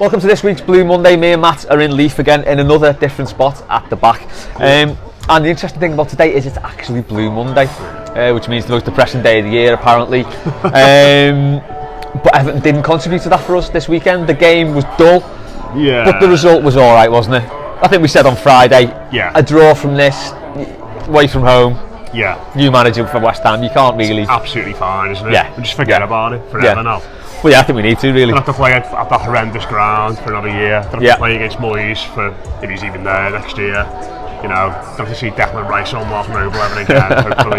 Welcome to this week's Blue Monday. Me and Matt are in Leaf again in another different spot at the back. And the interesting thing about today is it's actually Blue Monday, which means the most depressing day of the year apparently. But Everton didn't contribute to that for us this weekend. The game was dull, but the result was alright, wasn't it? I think we said on Friday, a draw from this, away from home, new manager for West Ham, you can't really... It's absolutely fine, isn't it? Yeah. And just forget about it forever now. Well, I think we need to, really. Don't have to play at that horrendous ground for another year. Don't have to play against Moyes for, if he's even there next year. You know, don't have to see Declan Rice or Mark Noble ever again, hopefully.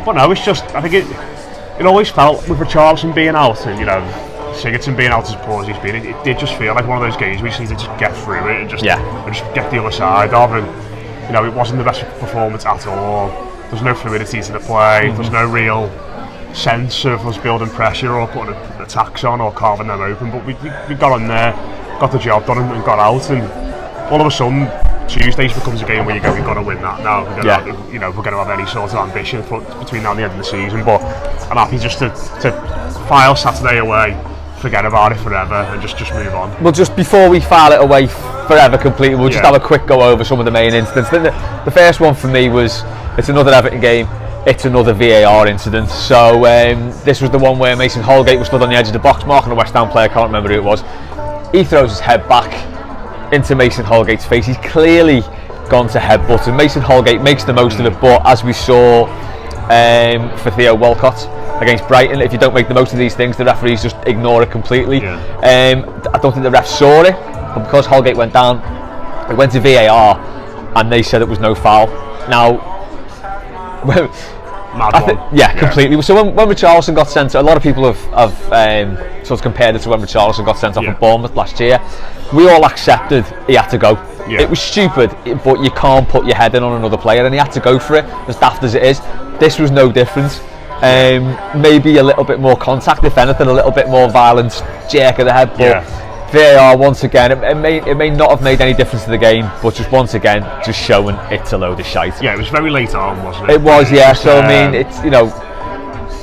But no, it's just, I think it always felt, with Richarlison being out and, you know, Sigurdsson being out as poor as he's been, it did just feel like one of those games we just need to just get through it and just get the other side of. And, you know, it wasn't the best performance at all. There's no fluidity to the play. There's no real sense of us building pressure or putting attacks on or carving them open, but we got on there, got the job done and got out, and all of a sudden Tuesdays becomes a game where you go, we've got to win that now. We're going to have any sort of ambition between now and the end of the season. But I'm happy just to file Saturday away, forget about it forever, and just move on. Well, just before we file it away forever completely, we'll just have a quick go over some of the main incidents. The first one for me was, it's another Everton game. It's another VAR incident. So this was the one where Mason Holgate was stood on the edge of the box marking a West Ham player, I can't remember who it was. He throws his head back into Mason Holgate's face. He's clearly gone to headbutt, and Mason Holgate makes the most of it, but as we saw for Theo Walcott against Brighton, if you don't make the most of these things, the referees just ignore it completely. I don't think the ref saw it, but because Holgate went down, it went to VAR and they said it was no foul. Now, completely. So when Richarlison got sent, a lot of people have sort of compared it to when Richarlison got sent off at Bournemouth last year. We all accepted he had to go. It was stupid, but you can't put your head in on another player, and he had to go for it, as daft as it is. This was no different. Maybe a little bit more contact, if anything, a little bit more violent jerk of the head, but VAR once again, it may not have made any difference to the game, but just once again, just showing it's a load of shite. Yeah, it was very late on, wasn't it? It was, so I mean, it's, you know,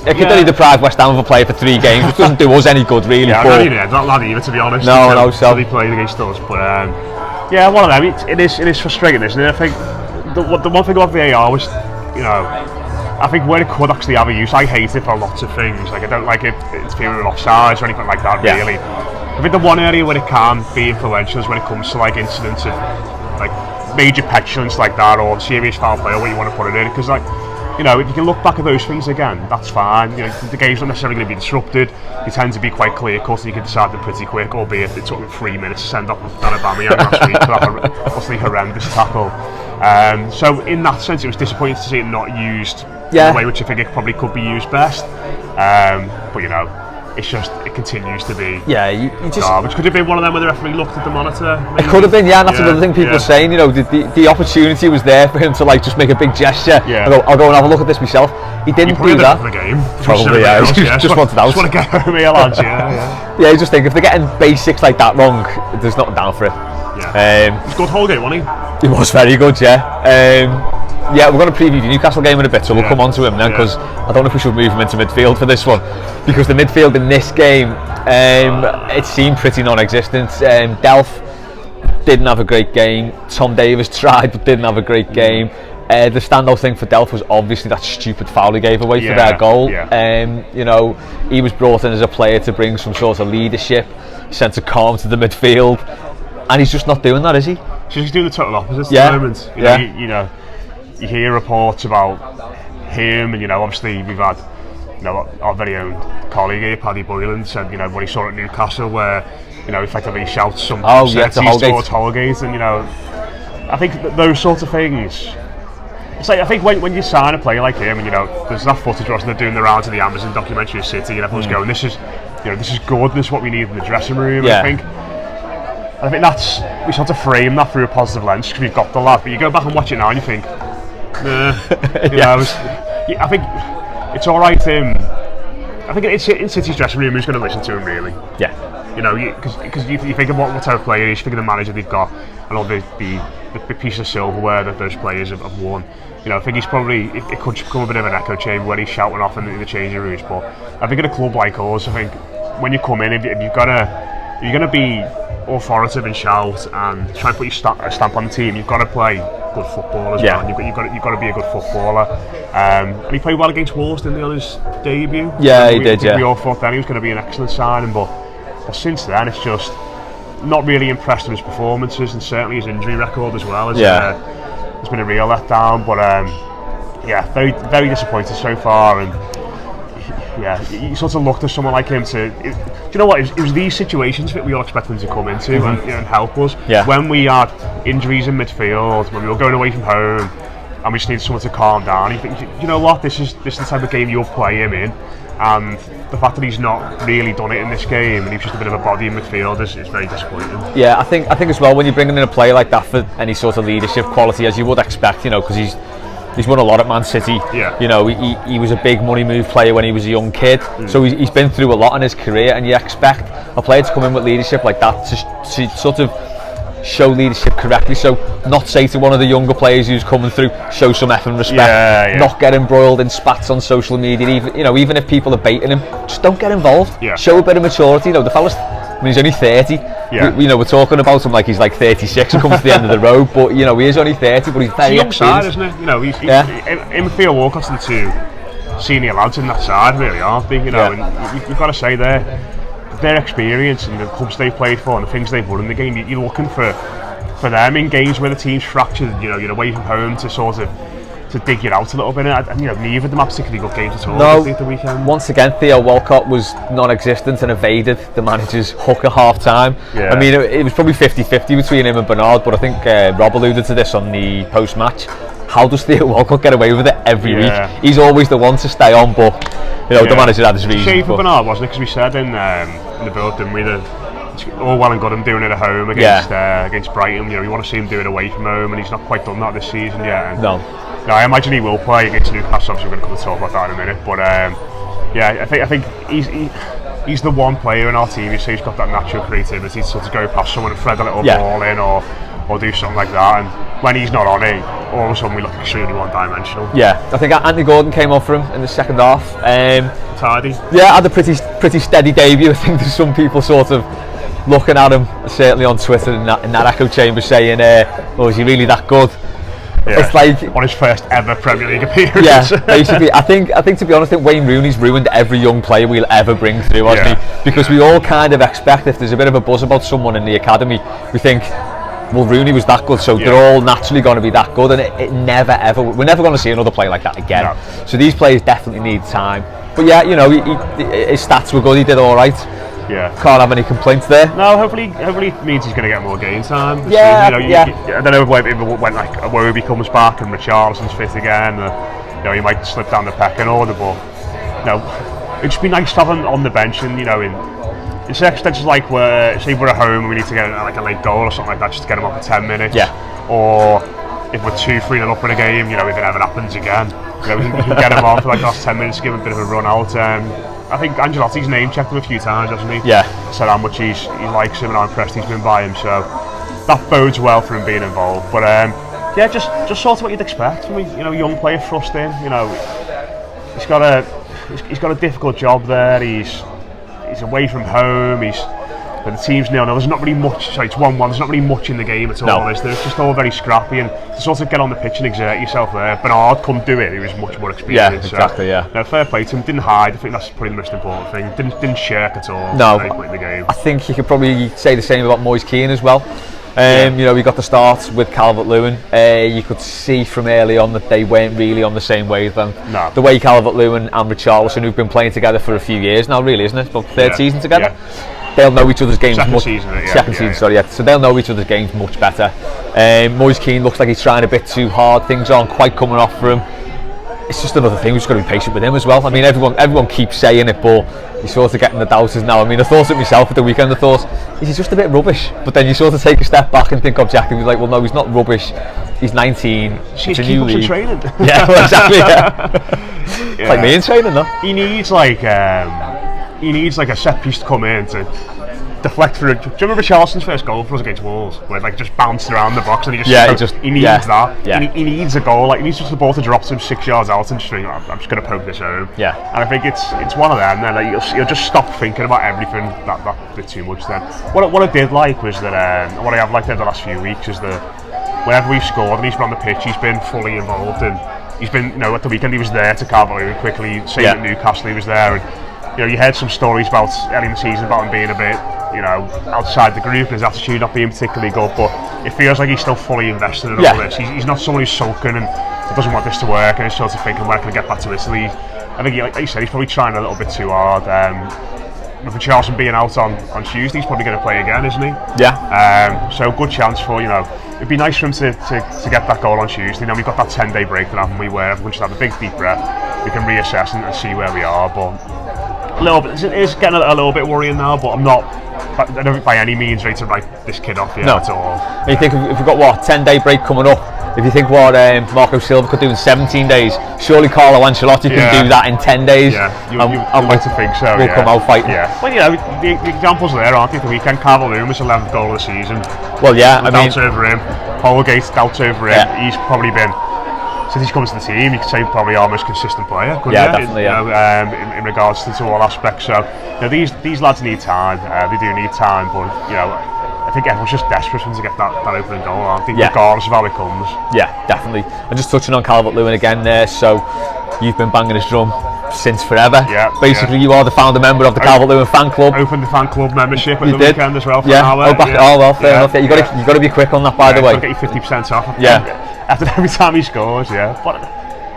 it could only deprive West Ham of a player for 3 games, which doesn't do us any good, really. Yeah, not that either, to be honest. So he played against us, but one of them. It is frustrating, isn't it? I think the one thing about VAR was, you know, I think where it could actually have a use. I hate it for lots of things. Like, I don't like it interfering with offsides or anything like that. Really. I think the one area where it can be influential is when it comes to like incidents of like major petulance like that, or serious foul play, or what you want to put it in. Because, like, you know, if you can look back at those things again, that's fine. You know, the game's not necessarily going to be disrupted. They tend to be quite clear cut, and you can decide them pretty quick. Albeit it took them 3 minutes to send off Dan Aubameyang last week for that utterly horrendous tackle. So in that sense, it was disappointing to see it not used in the way which I think it probably could be used best. But you know, it's just, it continues to be garbage. Could it have been one of them where the referee looked at the monitor? Maybe? It could have been, and that's another thing people are saying, you know, the opportunity was there for him to like just make a big gesture. I'll go and have a look at this myself. He didn't do that. For the game. Probably, just wanted out. Just want to get home here, lads, Yeah, I just think if they're getting basics like that wrong, there's nothing down for it. He's good Holgate, wasn't he? He was very good, we're going to preview the Newcastle game in a bit, so we'll come on to him then, because I don't know if we should move him into midfield for this one, because the midfield in this game, it seemed pretty non-existent. Delph didn't have a great game. Tom Davies tried but didn't have a great game. The standout thing for Delph was obviously that stupid foul he gave away for their goal. You know, he was brought in as a player to bring some sort of leadership, sense of calm to the midfield, and he's just not doing that, is he? So he's doing the total opposite at the moment. You know, you hear reports about him, and you know, obviously we've had, you know, our very own colleague here, Paddy Boylan, said, you know, what he saw at Newcastle, where, you know, effectively shouts some obscenities towards Holgate, and you know, I think those sorts of things. It's like, I think when you sign a player like him, and you know, there's that footage of they're doing the rounds of the Amazon documentary of City, and everyone's going, this is good, this is what we need in the dressing room. I think that's, we sort of frame that through a positive lens because we've got the lad, but you go back and watch it now and you think, I think it's all right. I think it's in City's dressing room, who's going to listen to him, really? You know, because you think of what type of player he is, you think of the manager they've got, and all the piece of silverware that those players have won. You know, I think he's probably, it could become a bit of an echo chamber when he's shouting off in the changing rooms. But I think at a club like us, I think when you come in, if you've got you're going to be authoritative and shout and try and put your stamp on the team, you've got to play good football as well. You've got to be a good footballer. And he played well against Wolves, didn't he, on his debut? Yeah, he did. We all thought then he was going to be an excellent signing, but since then it's just not really impressed with his performances, and certainly his injury record as well. It's been a real letdown. But very, very disappointed so far. And you sort of looked at someone like him do you know what? It was these situations that we all expected him to come into and help us. When we had injuries in midfield, when we were going away from home, and we just needed someone to calm down. You think, you know what? This is the type of game you'll play him in, and the fact that he's not really done it in this game, and he's just a bit of a body in midfield, is very disappointing. Yeah, I think as well, when you bring him in a play like that for any sort of leadership quality, as you would expect, because he's won a lot at Man City. He was a big money move player when he was a young kid, so he's been through a lot in his career, and you expect a player to come in with leadership like that to sort of show leadership correctly. So not say to one of the younger players who's coming through, show some effing respect, not get embroiled in spats on social media, even if people are baiting him, just don't get involved. Show a bit of maturity. The fella's, he's only 30. We're talking about him like he's like 36 and comes to the end of the road, but he is only 30, but he's very young side, isn't it? Him and Theo Walcott's the two senior lads in that side, really, aren't they? And you've got to say their experience and the clubs they've played for and the things they've won in the game, you're looking for them in games where the team's fractured, you're away from home to sort of to dig you out a little bit, and neither of them had particularly good games at all at the weekend. Once again, Theo Walcott was non-existent and evaded the manager's hook at half time. I mean, it was probably 50-50 between him and Bernard, but I think Rob alluded to this on the post-match. How does Theo Walcott get away with it every week? He's always the one to stay on, but the manager had his reasons. Shame for Bernard, wasn't it? Because we said in the build, didn't we, that all well and good him doing it at home against Brighton. We want to see him do it away from home, and he's not quite done that this season yet. And I imagine he will play against Newcastle. Obviously, we're going to come and talk about that in a minute. But I think he's the one player in our team who's got that natural creativity to sort of go past someone and thread a little ball in, or do something like that. And when he's not on it, all of a sudden we look extremely one-dimensional. I think Anthony Gordon came on for him in the second half. Tidy. Had a pretty steady debut. I think there's some people sort of looking at him, certainly on Twitter in that echo chamber, saying, is he really that good? It's like on his first ever Premier League appearance. Basically, I think to be honest, Wayne Rooney's ruined every young player we'll ever bring through, hasn't he? Because we all kind of expect, if there's a bit of a buzz about someone in the academy, we think, well, Rooney was that good, so they're all naturally going to be that good, and it never ever. We're never going to see another player like that again. So these players definitely need time. But his stats were good. He did all right. Can't have any complaints there. No, hopefully it means he's going to get more game time. I don't know if it went like Iwobi comes back and Richarlison's fit again. He might slip down the pecking order, but it'd just be nice to have him on the bench, and in circumstances like where, say we're at home and we need to get like a late goal or something like that, just to get him up for 10 minutes. Or if we're 2-3 up in a game, if it ever happens again, we can get him on for like the last 10 minutes, give him a bit of a run out. I think Ancelotti's name checked him a few times, hasn't he? Said how much he likes him and how impressed he's been by him. So that bodes well for him being involved. But just sort of what you'd expect from a young player thrust in. He's got a difficult job there. He's away from home. The team's 0-0. There's not really much. Sorry, it's 1-1. There's not really much in the game at all. It's just all very scrappy, and to sort of get on the pitch and exert yourself there. Bernard couldn't do it. He was much more experienced. Exactly. Fair play to him. Didn't hide. I think that's probably the most important thing. Didn't shirk at all. No. At any point in the game. I think you could probably say the same about Moise Kean as well. We got the start with Calvert-Lewin. You could see from early on that they weren't really on the same wavelength. The way Calvert-Lewin and Richarlison, who've been playing together for a few years now, really, isn't it? About third season together. They'll know each other's games second season, so they'll know each other's games much better. Moise Kean looks like he's trying a bit too hard. Things aren't quite coming off for him. It's just another thing. We've just got to be patient with him as well. I mean, everyone keeps saying it, but you're sort of getting the doubters now. I mean, I thought it myself at the weekend. I thought, he's just a bit rubbish. But then you sort of take a step back and think objectively, like, well, no, he's not rubbish. He's 19. He's a new league. Training. Exactly. It's like me in training, though. He needs like a set piece to come in to deflect through. Do you remember Charleston's first goal for us against Wolves, where it like just bounced around the box and he needs that. Yeah. He needs a goal. Like he needs just the ball to drop to him 6 yards out and just think, I'm just going to poke this home. Yeah. And I think it's one of them. Then like you'll just stop thinking about everything that bit too much. Then what I did like was that what I have liked over the last few weeks is that whenever we've scored and he's been on the pitch, he's been fully involved and he's been at the weekend he was there to Calvert quickly. Same at Newcastle, he was there. And, you heard some stories about early in the season about him being a bit, outside the group and his attitude not being particularly good, but it feels like he's still fully invested in all this. He's not someone who's sulking and doesn't want this to work and is sort of thinking, when can I get back to Italy? I think, like you said, he's probably trying a little bit too hard. For Charleston being out on Tuesday, he's probably going to play again, isn't he? Yeah. So good chance for, it'd be nice for him to get that goal on Tuesday. We've got that 10-day break that haven't we, where everyone should have a big deep breath. We can reassess and see where we are, but a little bit, it's getting a little bit worrying now, but I don't by any means ready to write this kid off yet at all. And you think if we've got 10-day break coming up, if you think what Marco Silva could do in 17 days, surely Carlo Ancelotti can do that in 10 days. Yeah, you'd like to think so. We'll come out fighting. Yeah. Well, the examples there, aren't they? The weekend, Calvert-Lewin's 11th goal of the season. Well, yeah, Doubts over him. Holgate's doubts over him. Yeah. He's probably been, since he's come to the team, you could say probably our most consistent player. Definitely. In regards to all aspects. So these lads need time. They do need time, but I think everyone's just desperate for them to get that opening goal, aren't they? Regardless of how it comes. Yeah, definitely. And just touching on Calvert-Lewin again there, so you've been banging his drum since forever. Yeah. Basically, you are the founder member of the Calvert-Lewin fan club. Opened the fan club membership at the weekend as well for an hour. Well, fair enough. Yeah, you got to be quick on that, by the way. Get you 50% off. Yeah. After every time he scores, But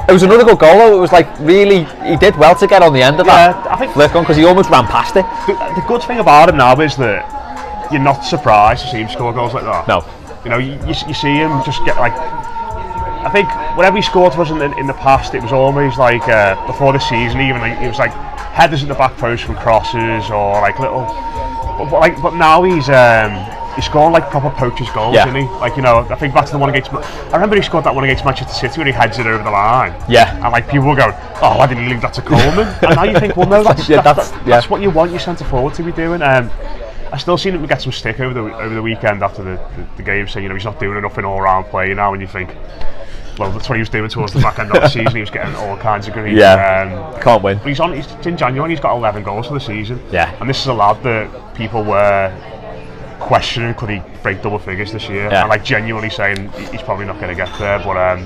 it was another good goal though. It was like really, he did well to get on the end of that. I think flick on because he almost ran past it. The good thing about him now is that you're not surprised to see him score goals like that. No. You see him just get like. I think whenever he scored for us in the past, it was always like before the season, even like, it was like headers at the back post from crosses or like little. But now he's scoring like proper poacher's goals, isn't he? Like I think back to the one against. I remember he scored that one against Manchester City where he heads it over the line. Yeah. And like people were going, oh, why didn't he leave that to Coleman? And now you think, well, no, that's what you want your centre forward to be doing. I still seen him get some stick over the weekend after the game, saying he's not doing enough in all-round play now, and you think, well, that's what he was doing towards the back end of the season. He was getting all kinds of grief. Yeah, can't win. But he's in January. He's got 11 goals for the season. Yeah, and this is a lad that people were questioning could he break double figures this year, and like genuinely saying he's probably not going to get there. But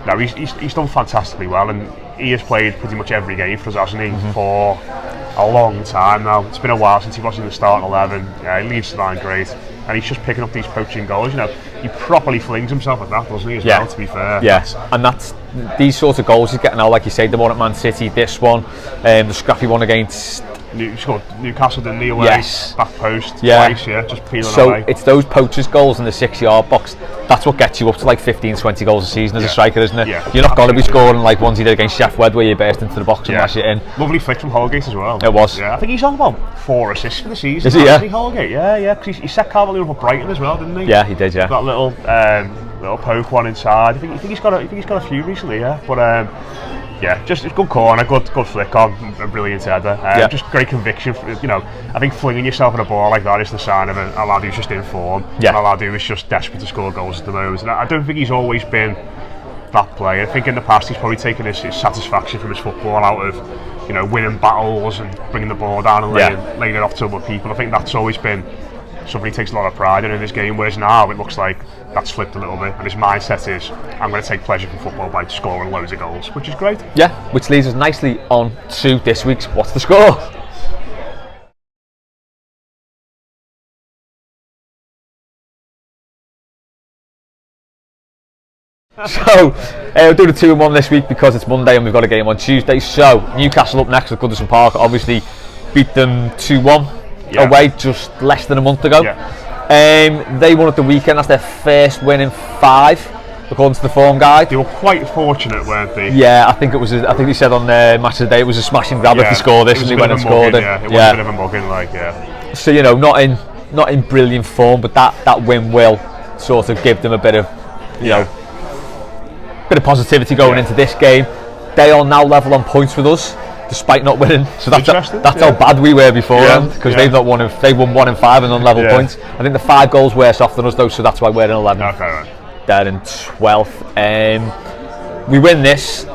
no, he's done fantastically well, and he has played pretty much every game for us, hasn't he? For a long time now. It's been a while since he was in the starting 11. He leads the line great, and he's just picking up these poaching goals. He properly flings himself at that, doesn't he? As well, to be fair. Yeah, and that's these sorts of goals he's getting now. Like you say, the one at Man City, this one, the scrappy one against. He scored Newcastle, didn't he? Away, back post, twice, just peeling away. So it's those poachers' goals in the 6-yard box. That's what gets you up to like 15, 20 goals a season as a striker, isn't it? Yeah, you're not going to be scoring like ones he did against Sheff Wed, where you burst into the box and mash it in. Lovely flick from Holgate as well. It was. Yeah, I think he's on about 4 assists for the season. Is he? Yeah. Holgate. Yeah. Because he set Calvert-Lewin up at Brighton as well, didn't he? Yeah, he did. Yeah. That little poke one inside. I think he's got a few recently. Yeah, but. Yeah, just a good corner, good flick on, a brilliant header. Just great conviction. I think flinging yourself at a ball like that is the sign of a lad who's just in form. Yeah. And a lad who is just desperate to score goals at the moment. And I don't think he's always been that player. I think in the past he's probably taken his satisfaction from his football out of, winning battles and bringing the ball down and laying it off to other people. I think that's always been something he takes a lot of pride in this game, whereas now it looks like that's flipped a little bit, and his mindset is, I'm going to take pleasure from football by scoring loads of goals, which is great. Yeah, which leads us nicely on to this week's What's the Score? So, we're doing a 2-1 this week because it's Monday and we've got a game on Tuesday. So, Newcastle up next at Goodison Park, obviously beat them 2-1 away just less than a month ago. They won at the weekend. That's their first win in 5, according to the form guide. They were quite fortunate, weren't they? Yeah, I think it was. I think they said on Match of the Day it was a smashing grab if they score this, and they went and scored it. It was a bit of a mugging, So not in brilliant form, but that win will sort of give them a bit of bit of positivity going into this game. They are now level on points with us. despite not winning. So that's Interesting, how bad we were beforehand, because yeah. they won 1 and 5 and on level points. I think they're 5 goals worse off than us though, so that's why we're in 11th. Okay, right. They're in 12th. We win this.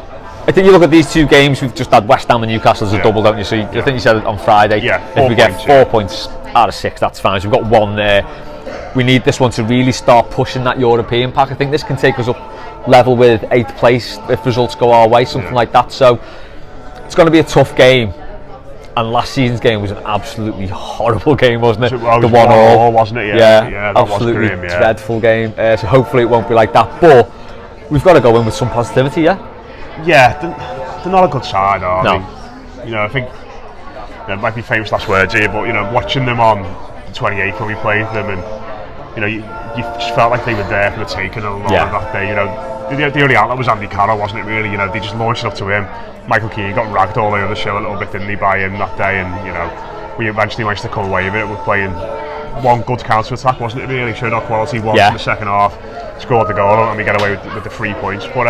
I think you look at these 2 games. We've just had West Ham and Newcastle as a double, don't you? So I think you said it on Friday. Yeah, if we get 4 points out of 6, that's fine. So we've got 1 there. We need this one to really start pushing that European pack. I think this can take us up level with 8th place if results go our way, something like that. So it's going to be a tough game. And last season's game was an absolutely horrible game, wasn't it? So, well, the 1-1, wasn't it? Yeah, that absolutely was grim, dreadful game. So hopefully it won't be like that. But we've got to go in with some positivity, yeah. Yeah, they're not a good side, are No. they? You know, I think it might be famous last words here, but you know, watching them on the 28th when we played them, and you know, you just felt like they were there for the taking a lot of that day. You know, the only outlet was Andy Carroll, wasn't it? Really, you know, they just launched it up to him. Michael Keane got ragged all over the show a little bit, didn't he, by him that day? And you know, we eventually managed to come away with it. We're playing one good counter attack, wasn't it? Really showed our quality once in the second half, scored the goal, and we get away with the 3 points. But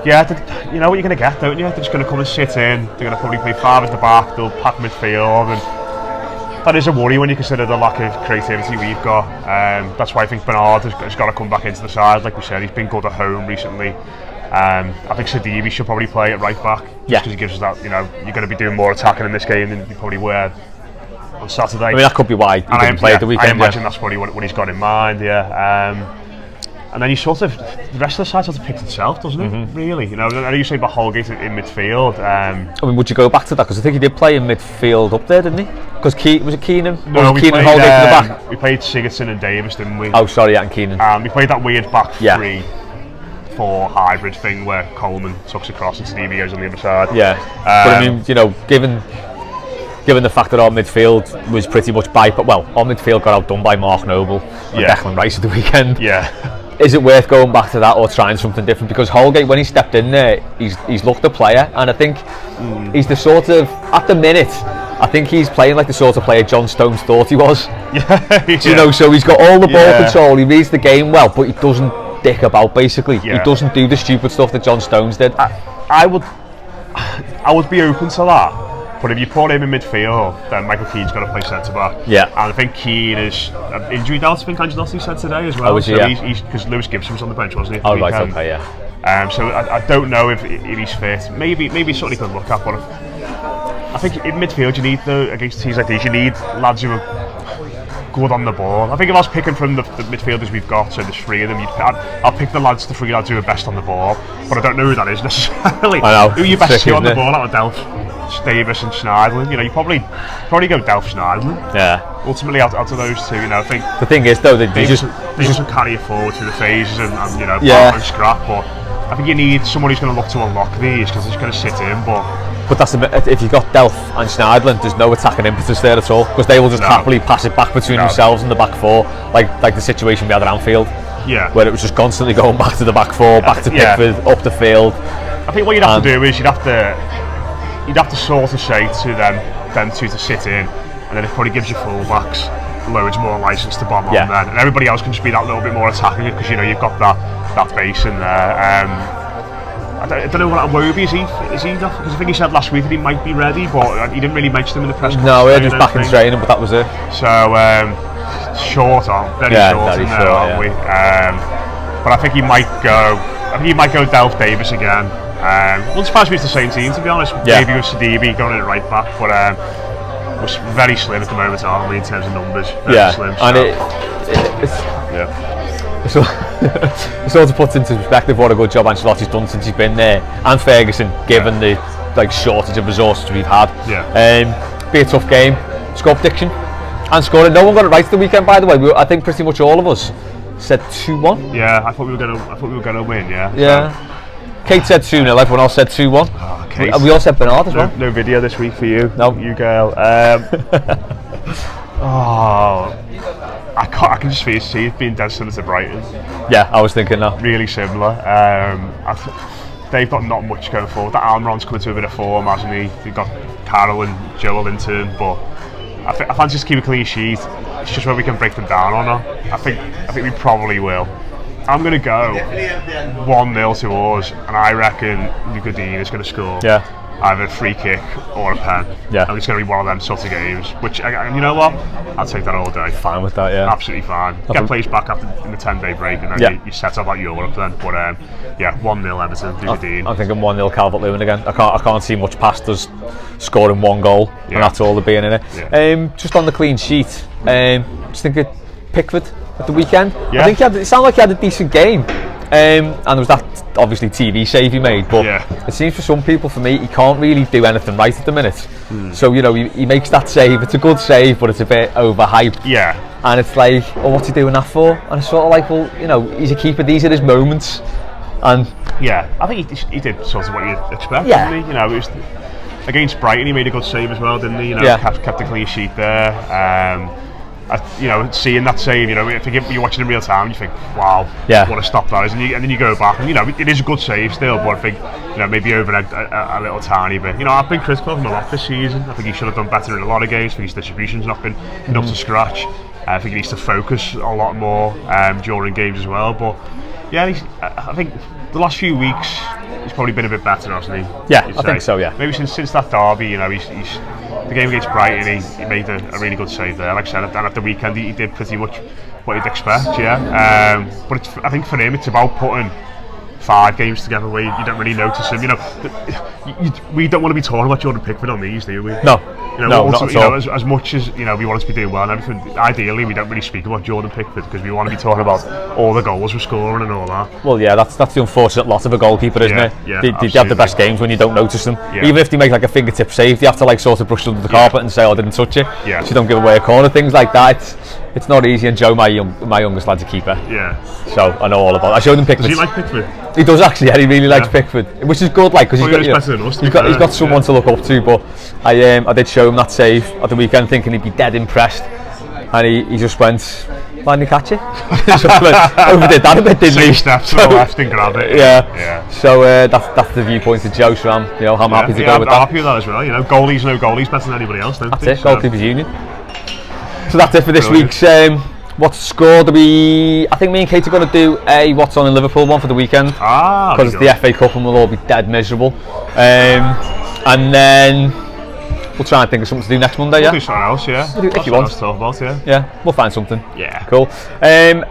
yeah, you know what you're going to get, don't you? They're just going to come and sit in. They're going to probably play 5 at the back. They'll pack midfield, and that is a worry when you consider the lack of creativity we've got. That's why I think Bernard has got to come back into the side. Like we said, he's been good at home recently. I think Sidibe should probably play at right back, just because he gives us that. You know, you're going to be doing more attacking in this game than you probably were on Saturday. I mean, that could be why he didn't play at the weekend. I imagine that's probably what he's got in mind. Yeah. And then the rest of the side sort of picks itself, doesn't it? Really, you know. I know you say about Holgate in midfield. I mean, would you go back to that? Because I think he did play in midfield up there, didn't he? Because was it Keenan? No, we Keenan played Holgate in the back. We played Sigurdsson and Davis, didn't we? Oh, sorry, and Keenan. We played that weird back 3-4 hybrid thing where Coleman tucks across and Stevie goes on the other side. Yeah, but I mean, you know, given the fact that our midfield was pretty much our midfield got outdone by Mark Noble and Declan Rice at the weekend. Yeah. Is it worth going back to that or trying something different? Because Holgate, when he stepped in there, he's looked a player, and I think he's the sort of, at the minute, I think he's playing like the sort of player John Stones thought he was. Yeah. You know, so he's got all the ball control, he reads the game well, but he doesn't dick about, basically. He doesn't do the stupid stuff that John Stones did. I would be open to that. But if you put him in midfield, then Michael Keane's got to play centre back. Yeah. And I think Keane is injury out. I think Angelotti said today as well. Oh, is he? So he's because Lewis Gibson was on the bench, wasn't he? Oh, right, okay, yeah. So I don't know if he's fit. Maybe something you can look at. But I think in midfield you need against teams like these, you need lads who are good on the ball. I think if I was picking from the midfielders we've got, so there's 3 of them, I'll pick the 3 lads who are best on the ball. But I don't know who that is necessarily. I know. Who are you best to on the ball out of Delph? Davis and Schneiderlin, you know, you probably go Delph Schneiderlin. Yeah. Ultimately, out of those 2, you know, I think the thing is though, they just carry it forward through the phases and you know, and scrap. But I think you need someone who's going to look to unlock these, because they're just going to sit in. But that's if you've got Delph and Schneiderlin, there's no attacking impetus there at all, because they will just happily pass it back between themselves and the back 4, like the situation we had at Anfield. Yeah. Where it was just constantly going back to the back 4, back to Pickford, up the field. I think what you'd have to do is you'd have to sort of say to them 2 to sit in, and then it probably gives you full-backs loads more license to bomb on then, and everybody else can just be that little bit more attacking it, because you know you've got that base in there. I don't know what Iwobi is he because I think he said last week that he might be ready, but he didn't really mention him in the press conference. No, he was back in training, but that was it. So short on, very short in there, aren't we? But I think he might go Delph Davis again. Wouldn't surprise me if it's the same team, to be honest. Maybe with Sidibe going in at right back, but we're very slim at the moment, aren't we, in terms of numbers? Very slim, so. And it sort of puts into perspective what a good job Ancelotti's done since he's been there, and Ferguson, given the shortage of resources we've had. Be a tough game. Score prediction and scoring. No one got it right the weekend, by the way. I think pretty much all of us said 2-1. Yeah, I thought we were gonna win. Yeah. So. Kate said 2-0, everyone else said 2-1. Oh, Kate. We all said Bernard as well. No video this week for you. No. You girl. I can just see it being dead similar to Brighton. Yeah, I was thinking that. Really similar. They've got not much going forward. That Almiron's coming to a bit of form, hasn't he? They've got Carroll and Joel into him, but I fancy just keep a clean sheet. It's just where we can break them down or not. I think we probably will. I'm going to go 1-0 to us, and I reckon Godin is going to score. Yeah. Either a free kick or a pen. Yeah. And it's going to be one of them sort of games, which, you know what? I'll take that all day. Fine with that, yeah. Absolutely fine. Get players back after in the 10-day break, and then you set up like Europe then. But yeah, 1-0 Everton, Godin. I'm thinking 1-0 Calvert-Lewin again. I can't see much past us scoring one goal, and that's all there being in it. Yeah. Just on the clean sheet, just think of Pickford at the weekend. Yeah. I think it sounded like he had a decent game. And there was that obviously TV save he made, but it seems for some people, for me, he can't really do anything right at the minute. So he makes that save. It's a good save, but it's a bit overhyped. Yeah. And it's like, oh, what's he doing that for? And it's sort of like, well, he's a keeper. These are his moments. And yeah, I think he did sort of what you'd expect. Yeah. Didn't he? It was against Brighton. He made a good save as well, didn't he? Kept a clean sheet there. Seeing that save, if you're watching in real time, you think, wow, what a stop that is, and then you go back, and it is a good save still, but I think maybe overegged a little tiny bit. I've been critical of him a lot this season. I think he should have done better in a lot of games. I think his distribution's not been up to scratch. I think he needs to focus a lot more during games as well. But yeah, I think the last few weeks he's probably been a bit better, hasn't he? Yeah, I think so. Yeah, maybe since that derby, he's the game against Brighton, he made a really good save there. Like I said, and at the weekend he did pretty much what you'd expect. Yeah, but I think for him it's about putting 5 games together where you don't really notice him. We don't want to be talking about Jordan Pickford on these, do we? No. No, not at all. As much as we want us to be doing well and everything, ideally we don't really speak about Jordan Pickford because we want to be talking about all the goals we're scoring and all that. Well, yeah, that's the unfortunate lot of a goalkeeper, isn't it? Yeah, they have the best games when you don't notice them. Yeah. Even if they make like a fingertip save, you have to like sort of brush it under the carpet and say, "Oh, I didn't touch it." Yeah. So you don't give away a corner. Things like that. It's not easy. And Joe, my youngest lad's a keeper. Yeah. So I know all about it. I showed him Pickford. Does he like Pickford? He does actually. Yeah, he really likes Pickford, which is good. Like because he's got someone to look up to. But I did show him that save at the weekend, thinking he'd be dead impressed, and he just went, "Why didn't you catch it?" Overdid that a bit, didn't he? 6 steps to the left and grab it. Yeah. So that's the viewpoint of Joe. So I'm happy to go with that. I'm happy with that as well. Goalies know goalies better than anybody else, don't they? That's it. Goalkeepers Union. So that's it for this week's What's Scored. I think me and Kate are going to do a What's On in Liverpool one for the weekend because it's the FA Cup and we'll all be dead miserable. And then we'll try and think of something to do next Monday. We'll do something else, yeah. If you want. To talk about, yeah, we'll find something. Yeah. Cool.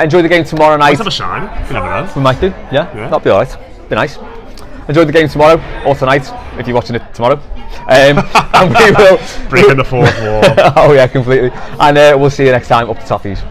Enjoy the game tomorrow night. Let's have a sign. You never know. We might do. Yeah. That'll be alright. Be nice. Enjoy the game tomorrow or tonight if you're watching it tomorrow. And we will breaking the fourth wall. Oh yeah, completely. And we'll see you next time. Up the Toffees.